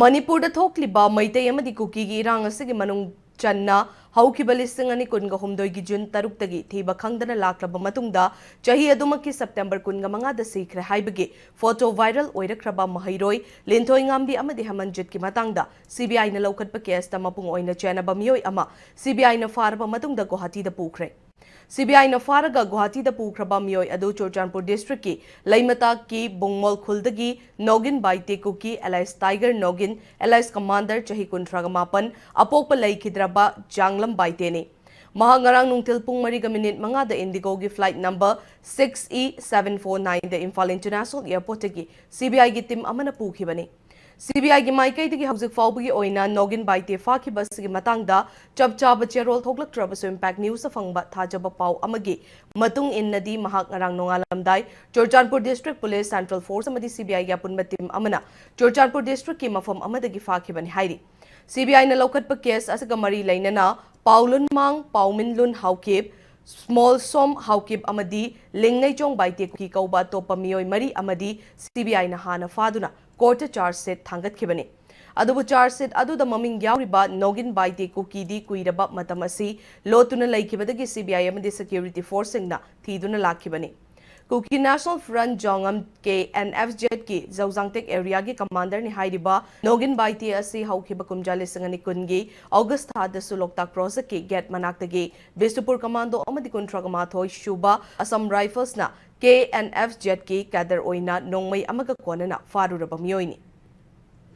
Manipur da thokliba maitai amadi kuki gi irang asigi manung channa haukiba listing ani kunga humdoi gi June taruktagi thiba khangdana lakraba matungda chahi adumaki September kunga manga da sikre haibagi photo viral oirakraba mahairoi Linthoingambi-Hemajit ki matangda CBI na laukhatpa case ta mapung oina chenaba miyoi ama CBI na faraba matungda Guwahati da pukre CBI na faraga Guwahati da pukraba miyoi adu Churchanpur district ki Laimata ki Bungmol Khuldagi Nogin Baite Kuki Alias Tiger Nogin Alias Commander chahi kuntraga mapan apokpa laikhidraba Janglam Baite ni Mahangarang nungtil pung mariga minute mga da Indigo gi flight number 6E749 da Imphal International Airport gi CBI gi team amana pukhibani CBI gi maikai digi hauzik fawbagi oina Nogin Baite faki bas gi matangda chapchaba cherol thoklaktraba so impact news sa fangba thajaba pau amagi matung innadi mahak ngarang nongalamdai Churchanpur district police central force amadi CBI gi apunba team amana Churchanpur district ki mafam amadagi faki bani hairi CBI na lokatpa case asaga mari lainana Paulun Mang Pauminlun Haukip Small Som Haukip amadi Lingnai Chong Baite ki kauba topa miyoi mari amadi CBI na hana faduna court charge set thangat kibani adubu charge set adu da maming yauriba Nogin Baite Kuki di kuiraba matamasi lotuna laikibadagi CBI amadi security force na thiduna lakibani Kuki National Front Jongam ke NFZ ki Zawjangtek area gi commander ni hairiba Nogin Baite asi haukiba kumjali sangani kungi August thada suloktak project ki get manaktagi Bisnupur commando amadi kuntraga mathoi shuba Assam Rifles na KNFZ ki kadar oina nongmai amaga konana faruraba miyoini